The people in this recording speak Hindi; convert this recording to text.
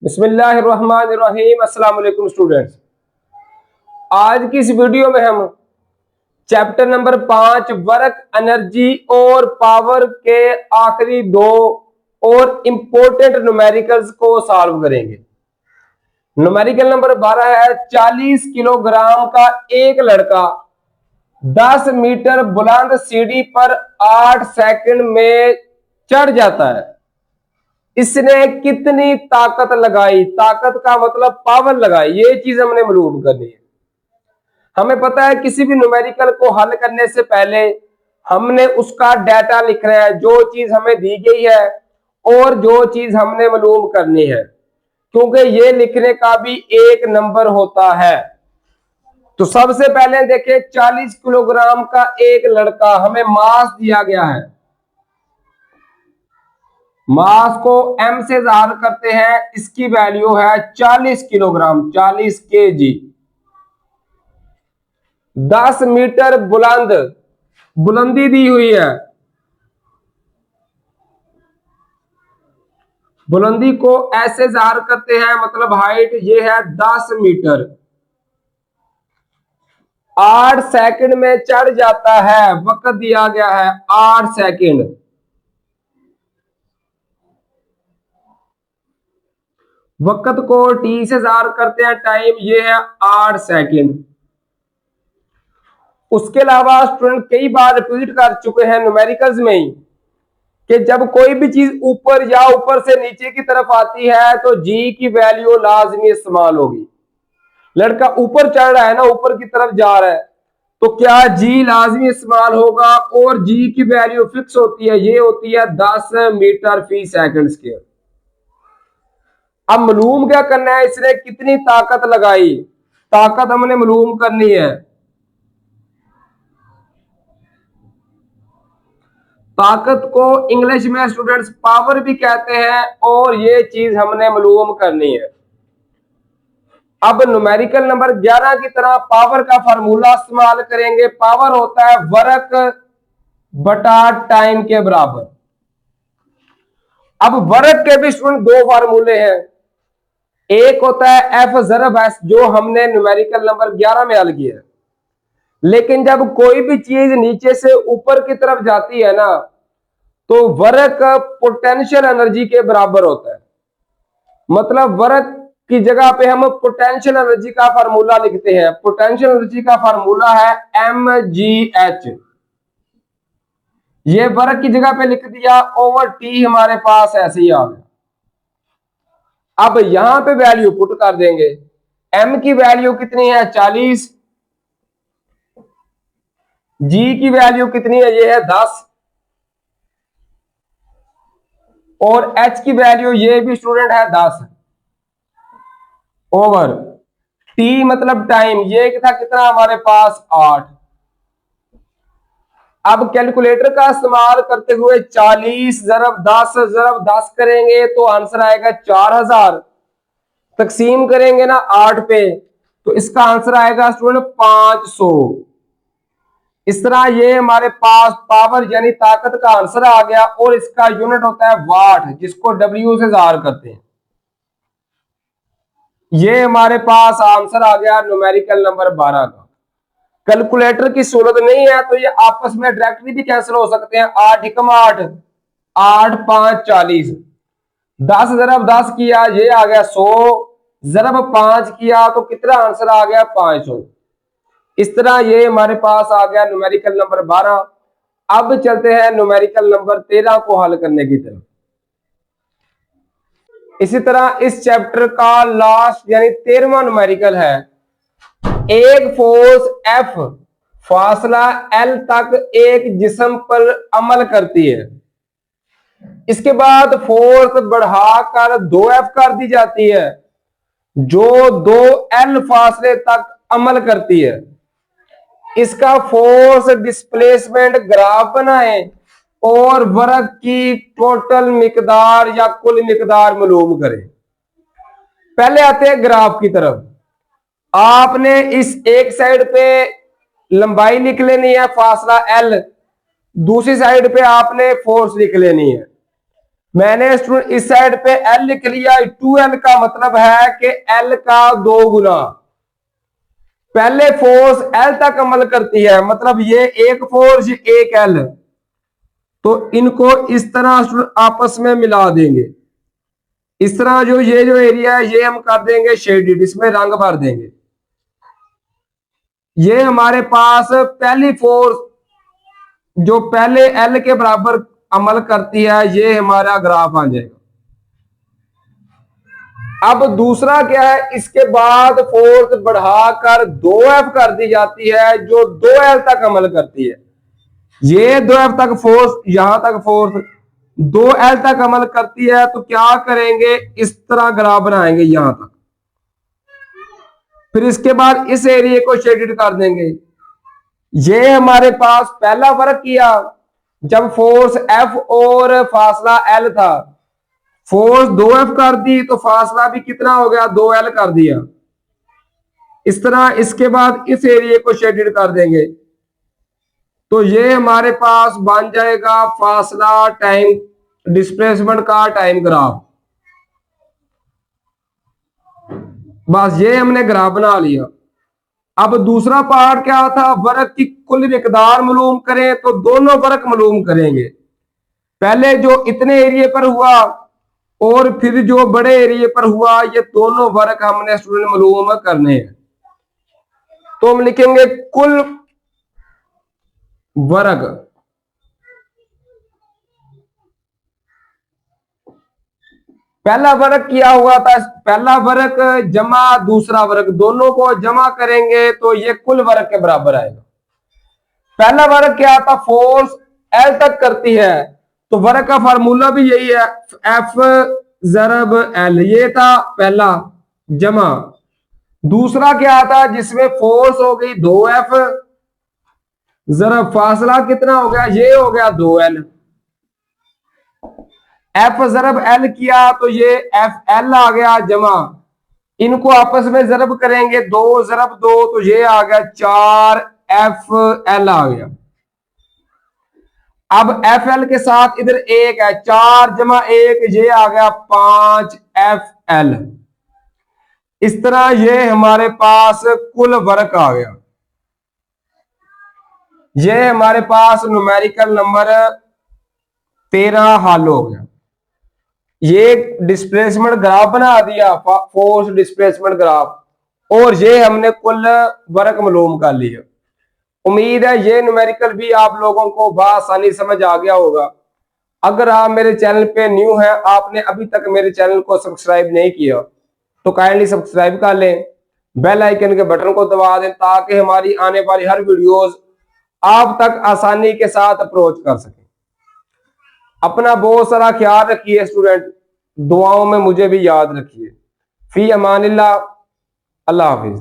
बिस्मिल्लाहिर्रहमानिर्रहीम। अस्सलाम वालेकुम स्टूडेंट्स। आज की इस वीडियो में हम चैप्टर नंबर 5 वर्क एनर्जी और पावर के आखिरी दो और इंपॉर्टेंट न्यूमेरिकल्स को सॉल्व करेंगे। न्यूमेरिकल नंबर 12 है 40 किलोग्राम का एक लड़का 10 मीटर बुलंद सीढ़ी पर 8 सेकंड में चढ़ जाता है। इसने कितनी ताकत लगाई? ताकत का मतलब पावर लगाई। ये चीज हमने मालूम करनी है। हमें पता है किसी भी न्यूमेरिकल को हल करने से पहले हमने उसका डाटा लिखना है, जो चीज हमें दी गई है और जो चीज हमने मालूम करनी है, क्योंकि ये लिखने का भी एक नंबर होता है। तो सबसे पहले देखें, 40 किलोग्राम का एक लड़का, हमें मास दिया गया है। मास को m से ज़ाहिर करते हैं, इसकी वैल्यू है 40 किलोग्राम, 40 kg। 10 मीटर बुलंदी दी हुई है। बुलंदी को ऐसे ज़ाहिर करते हैं, मतलब हाइट ये है 10 मीटर। 8 सेकंड में चढ़ जाता है। वक्त दिया गया है 8 सेकंड। वक्त को t से ज़ाहिर करते हैं, टाइम ये है 8 सेकंड। उसके अलावा स्टूडेंट कई बार रिपीट कर चुके हैं न्यूमेरिकल्स में ही कि जब कोई भी चीज ऊपर या ऊपर से नीचे की तरफ आती है तो g की वैल्यू लाजमी इस्तेमाल होगी। लड़का ऊपर चढ़ रहा है ना, ऊपर की तरफ जा रहा है, तो क्या g लाजमी इस्तेमाल होगा और g की वैल्यू फिक्स होती है, ये होती है 10 मीटर फी सेकंड स्क्वायर। अब मालूम क्या करना है, इसने कितनी ताकत लगाई, ताकत हमने मालूम करनी है। ताकत को इंग्लिश में स्टूडेंट्स पावर भी कहते हैं और ये चीज हमने मालूम करनी है। अब न्यूमेरिकल नंबर 11 की तरह पावर का फार्मूला इस्तेमाल करेंगे। पावर होता है वर्क बटा टाइम के बराबर। अब वर्क के भी स्टूडेंट दो फार्मूले हैं। एक होता है एफ ज़रब एस, जो हमने न्यूमेरिकल नंबर 11 में हल किया है। लेकिन जब कोई भी चीज नीचे से ऊपर की तरफ जाती है ना, तो वर्क पोटेंशियल एनर्जी के बराबर होता है। मतलब वर्क की जगह पे हम पोटेंशियल एनर्जी का फार्मूला लिखते हैं। पोटेंशियल एनर्जी का फार्मूला है mgh। ये वर्क की जगह पे लिख दिया, ओवर टी हमारे पास ऐसे ही आ गया। अब यहां पे वैल्यू पुट कर देंगे। m की वैल्यू कितनी है 40, g की वैल्यू कितनी है, ये है 10, और h की वैल्यू ये भी स्टूडेंट है 10, ओवर t मतलब टाइम, ये था कितना हमारे पास 8। अब कैलकुलेटर का इस्तेमाल करते हुए 40 ज़रब 10 करेंगे तो आंसर आएगा 4000। तकसीम करेंगे ना 8 पे तो इसका आंसर आएगा स्टूडेंट 500। इस तरह ये हमारे पास पावर यानी ताकत का आंसर आ गया, और इसका यूनिट होता है वाट, जिसको W से ज़ाहिर करते हैं। ये हमारे पास आंसर आ गया न्यूमेरिकल नंबर 12 का। कैलकुलेटर की सूरत नहीं है तो ये आपस में डायरेक्टली भी कैंसिल हो सकते हैं। 8 एकम 8, 8 5 40। 10 ज़रब 10 किया, ये आ गया 100, ज़रब 5 किया तो कितना आंसर आ गया 500। इस तरह ये हमारे पास आ गया न्यूमेरिकल नंबर 12। अब चलते हैं न्यूमेरिकल नंबर 13 को हल करने की तरफ। इसी तरह इस चैप्टर का लास्ट यानी 13वां न्यूमेरिकल है। एक फोर्स F फासला L तक एक जिस्म पर अमल करती है। इसके बाद फोर्स बढ़ाकर 2F कर दी जाती है, जो 2L फासले तक अमल करती है। इसका फोर्स डिस्प्लेसमेंट ग्राफ बनाएं और वर्क की टोटल मिकदार या कुल मिकदार मालूम करें। पहले आते हैं ग्राफ की तरफ। आपने इस एक साइड पे लंबाई लिख लेनी है फासला L, दूसरी साइड पे आपने फोर्स लिख लेनी है। मैंने स्टूडेंट इस साइड पे L लिख लिया, 2L का मतलब है कि L का 2 गुना। पहले फोर्स L तक अमल करती है, मतलब ये एक फोर्स एक L, तो इनको इस तरह आपस में मिला देंगे। इस तरह जो एरिया है ये हम कर देंगे शेडेड, इसमें रंग भर देंगे। ये हमारे पास पहली फोर्स जो पहले L के बराबर अमल करती है, ये हमारा ग्राफ आ जाएगा। अब दूसरा क्या है, इसके बाद फोर्स बढ़ाकर 2F कर दी जाती है जो 2L तक अमल करती है। ये 2F तक फोर्स, यहां तक फोर्स 2L तक अमल करती है, तो क्या करेंगे, इस तरह ग्राफ बनाएंगे यहां तक। फिर इसके बाद इस एरिया को शेडेड कर देंगे। ये हमारे पास पहला वर्क किया जब फोर्स F और फासला L था, फोर्स 2F कर दी तो फासला भी कितना हो गया, 2L कर दिया। इस तरह इसके बाद इस एरिया को शेडेड कर देंगे, तो ये हमारे पास बन जाएगा फासला टाइम डिस्प्लेसमेंट का टाइम ग्राफ। बस ये हमने ग्राफ बना लिया। अब दूसरा पार्ट क्या था, वर्क की कुल मिकदार मालूम करें, तो दोनों वर्क मालूम करेंगे। पहले जो इतने एरिया पर हुआ और फिर जो बड़े एरिया पर हुआ, ये दोनों वर्क हमने स्टूडेंट मालूम करने हैं। तो हम लिखेंगे कुल वर्क, पहला वर्क किया हुआ था, पहला वर्क जमा दूसरा वर्क, दोनों को जमा करेंगे तो ये कुल वर्क के बराबर आएगा। पहला वर्क क्या था, फोर्स L तक करती है, तो वर्क का फार्मूला भी यही है, F ज़रब L, ये था पहला जमा। दूसरा क्या था, जिसमें फोर्स हो गई 2F ज़रब फासला कितना हो गया, ये हो गया 2L। F ज़रब L किया तो ये FL आ गया जमा, इनको आपस में ज़रब करेंगे, 2 ज़रब 2, तो ये आ गया 4FL आ गया। अब FL के साथ इधर 1 है, 4 जमा 1, ये आ गया 5FL। इस तरह ये हमारे पास कुल वर्क आ गया। ये हमारे पास न्यूमेरिकल नंबर 13 हल हो गया। ये डिस्प्लेसमेंट ग्राफ बना दिया, फोर्स डिस्प्लेसमेंट ग्राफ, और ये हमने कुल वर्क मालूम कर लिया। उम्मीद है ये न्यूमेरिकल भी आप लोगों को बआसानी समझ आ गया होगा। अगर आप मेरे चैनल पे न्यू हैं, आपने अभी तक मेरे चैनल को सब्सक्राइब नहीं किया, तो काइंडली सब्सक्राइब कर लें, बेल आइकन के बटन को दबा दें, ताकि हमारी आने वाली हर वीडियोस आप तक आसानी के साथ अप्रोच कर सके। अपना बहुत सारा ख्याल रखिए स्टूडेंट, दुआओं में मुझे भी याद रखिए। फी अमानिल्लाह, अल्लाह हाफिज।